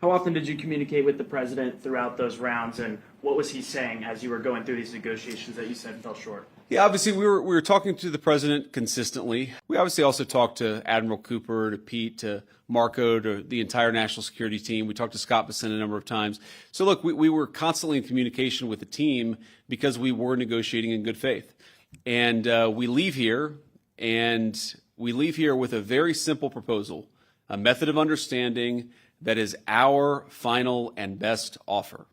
How often did you communicate with the president throughout those rounds, and what was he saying as you were going through these negotiations that you said fell short? Yeah, obviously we were talking to the president consistently. We obviously also talked to Admiral Cooper, to Pete, to Marco, to the entire national security team. We talked to Scott Bessent a number of times. So look, we were constantly in communication with the team because we were negotiating in good faith. And we leave here with a very simple proposal, a method of understanding that is our final and best offer.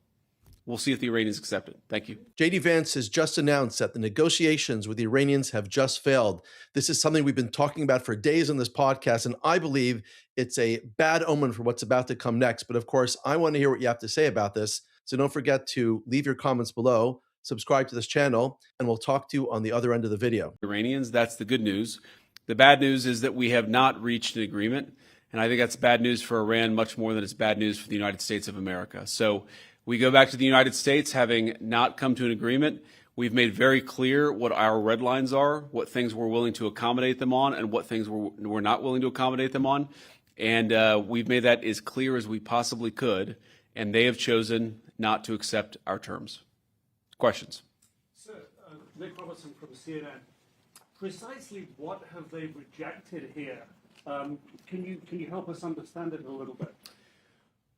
We'll see if the Iranians accept it. Thank you. JD Vance has just announced that the negotiations with the Iranians have just failed. This is something we've been talking about for days on this podcast, and I believe it's a bad omen for what's about to come next. But of course, I want to hear what you have to say about this. So don't forget to leave your comments below, subscribe to this channel, and we'll talk to you on the other end of the video. Iranians, that's the good news. The bad news is that we have not reached an agreement. And I think that's bad news for Iran much more than it's bad news for the United States of America. So we go back to the United States having not come to an agreement. We've made very clear what our red lines are, what things we're willing to accommodate them on, and what things we're not willing to accommodate them on. And we've made that as clear as we possibly could. And they have chosen not to accept our terms. Questions? Sir, Nick Robertson from CNN. Precisely what have they rejected here? Can you help us understand it a little bit?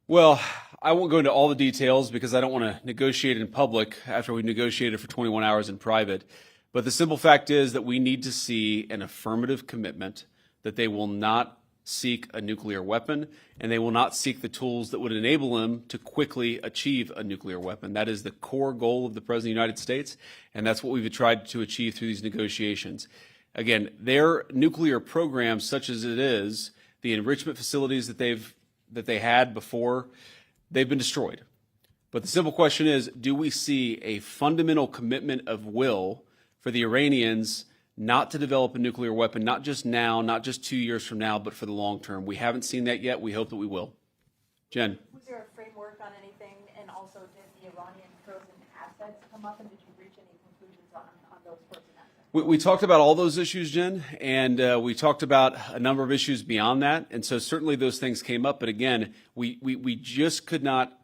Well, I won't go into all the details because I don't want to negotiate in public after we negotiated for 21 hours in private. But the simple fact is that we need to see an affirmative commitment that they will not seek a nuclear weapon and they will not seek the tools that would enable them to quickly achieve a nuclear weapon. That is the core goal of the President of the United States, and that's what we've tried to achieve through these negotiations. Again, their nuclear program, such as it is, the enrichment facilities that they had before, they've been destroyed. But the simple question is, do we see a fundamental commitment of will for the Iranians not to develop a nuclear weapon, not just now, not just 2 years from now, but for the long term? We haven't seen that yet. We hope that we will. Jen. Was there a framework on anything? And also, did the Iranian frozen assets come up, and did you reach any conclusions on those frozen assets? We talked about all those issues, Jen, and we talked about a number of issues beyond that. And so certainly those things came up. But again, we just could not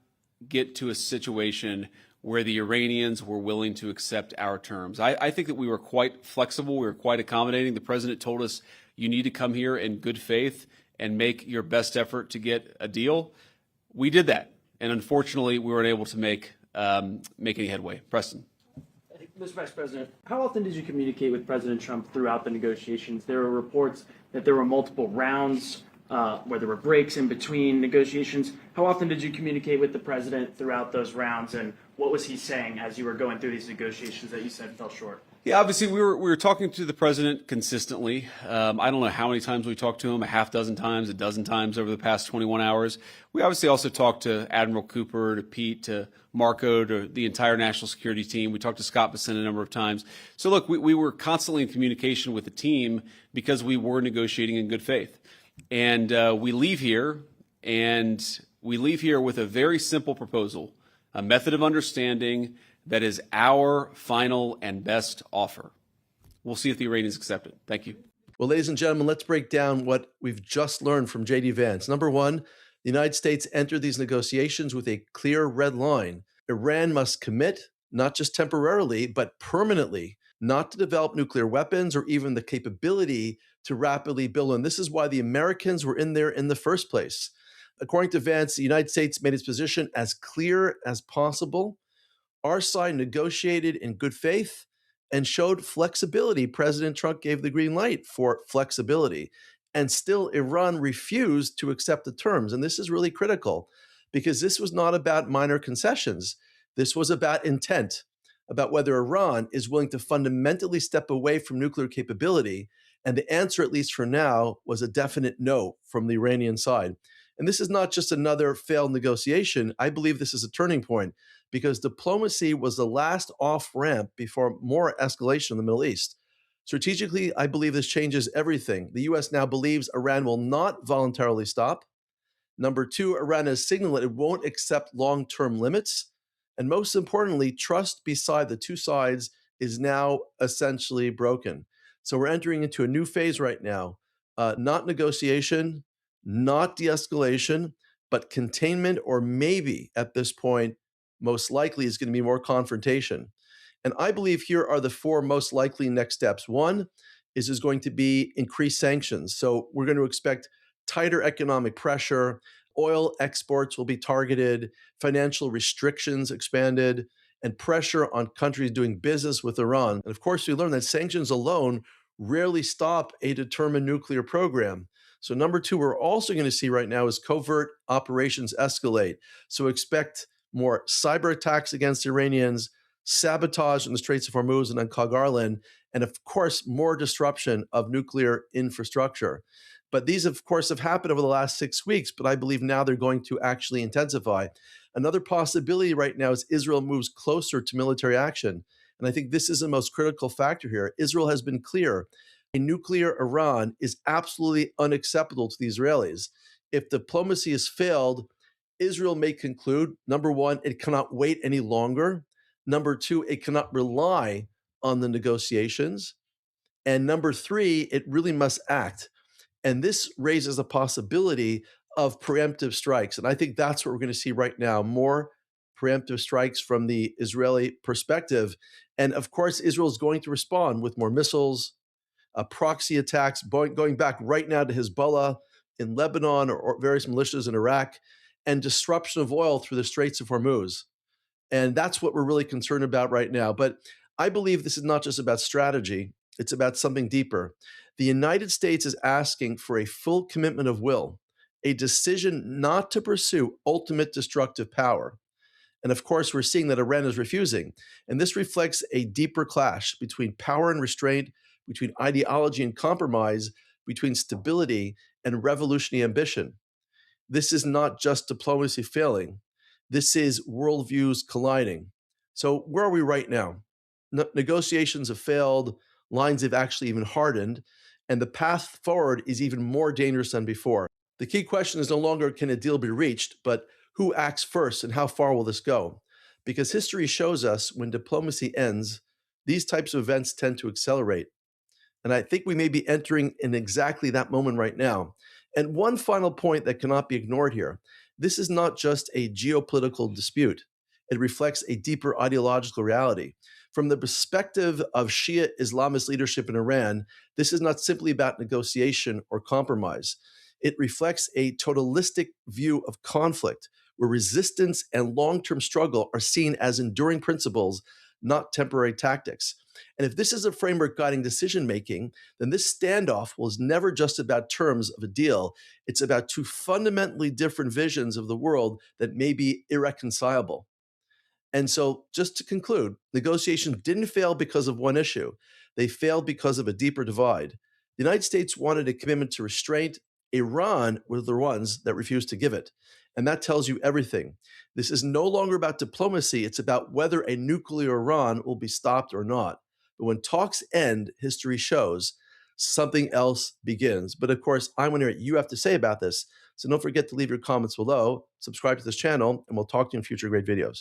get to a situation where the Iranians were willing to accept our terms. I think that we were quite flexible. We were quite accommodating. The president told us, you need to come here in good faith and make your best effort to get a deal. We did that. And unfortunately, we weren't able to make any headway. Preston. Mr. Vice President, how often did you communicate with President Trump throughout the negotiations? There were reports that there were multiple rounds where there were breaks in between negotiations. How often did you communicate with the president throughout those rounds, and what was he saying as you were going through these negotiations that you said fell short? Yeah, obviously we were talking to the president consistently. I don't know how many times we talked to him, a half dozen times, a dozen times over the past 21 hours. We obviously also talked to Admiral Cooper, to Pete, to Marco, to the entire national security team. We talked to Scott Bessent a number of times. So look, we were constantly in communication with the team because we were negotiating in good faith. And we leave here with a very simple proposal, a method of understanding that is our final and best offer. We'll see if the Iranians accept it. Thank you. Well, ladies and gentlemen, let's break down what we've just learned from JD Vance. Number one, the United States entered these negotiations with a clear red line. Iran must commit, not just temporarily, but permanently, not to develop nuclear weapons or even the capability to rapidly build them. This is why the Americans were in there in the first place. According to Vance, the United States made its position as clear as possible. Our side negotiated in good faith and showed flexibility. President Trump gave the green light for flexibility. And still, Iran refused to accept the terms. And this is really critical because this was not about minor concessions. This was about intent, about whether Iran is willing to fundamentally step away from nuclear capability. And the answer, at least for now, was a definite no from the Iranian side. And this is not just another failed negotiation. I believe this is a turning point because diplomacy was the last off-ramp before more escalation in the Middle East. Strategically, I believe this changes everything. The U.S. now believes Iran will not voluntarily stop. Number two, Iran has signaled that it won't accept long-term limits. And most importantly, trust beside the two sides is now essentially broken. So we're entering into a new phase right now, not negotiation, not de-escalation, but containment, or maybe at this point, most likely is going to be more confrontation. And I believe here are the four most likely next steps. One is going to be increased sanctions. So we're going to expect tighter economic pressure, oil exports will be targeted, financial restrictions expanded, and pressure on countries doing business with Iran. And of course, we learned that sanctions alone rarely stop a determined nuclear program. So number two, we're also going to see right now is covert operations escalate. So expect more cyber attacks against Iranians, sabotage in the Straits of Hormuz and on Garland, and of course, more disruption of nuclear infrastructure. But these, of course, have happened over the last 6 weeks, but I believe now they're going to actually intensify. Another possibility right now is Israel moves closer to military action. And I think this is the most critical factor here. Israel has been clear. A nuclear Iran is absolutely unacceptable to the Israelis. If diplomacy has failed, Israel may conclude, number one, it cannot wait any longer. Number two, it cannot rely on the negotiations. And number three, it really must act. And this raises the possibility of preemptive strikes. And I think that's what we're going to see right now, more preemptive strikes from the Israeli perspective. And of course, Israel is going to respond with more missiles, proxy attacks, going back right now to Hezbollah in Lebanon or various militias in Iraq, and disruption of oil through the Straits of Hormuz. And that's what we're really concerned about right now. But I believe this is not just about strategy, it's about something deeper. The United States is asking for a full commitment of will, a decision not to pursue ultimate destructive power. And of course, we're seeing that Iran is refusing. And this reflects a deeper clash between power and restraint, between ideology and compromise, between stability and revolutionary ambition. This is not just diplomacy failing. This is worldviews colliding. So where are we right now? Negotiations have failed, lines have actually even hardened, and the path forward is even more dangerous than before. The key question is no longer can a deal be reached, but who acts first and how far will this go? Because history shows us when diplomacy ends, these types of events tend to accelerate. And I think we may be entering in exactly that moment right now. And one final point that cannot be ignored here. This is not just a geopolitical dispute. It reflects a deeper ideological reality. From the perspective of Shia Islamist leadership in Iran, this is not simply about negotiation or compromise. It reflects a totalistic view of conflict, where resistance and long-term struggle are seen as enduring principles, not temporary tactics. And if this is a framework guiding decision-making, then this standoff was never just about terms of a deal. It's about two fundamentally different visions of the world that may be irreconcilable. And so, just to conclude, negotiations didn't fail because of one issue. They failed because of a deeper divide. The United States wanted a commitment to restraint. Iran were the ones that refused to give it. And that tells you everything. This is no longer about diplomacy. It's about whether a nuclear Iran will be stopped or not. But when talks end, history shows something else begins. But of course, I want to hear what you have to say about this. So don't forget to leave your comments below, subscribe to this channel, and we'll talk to you in future great videos.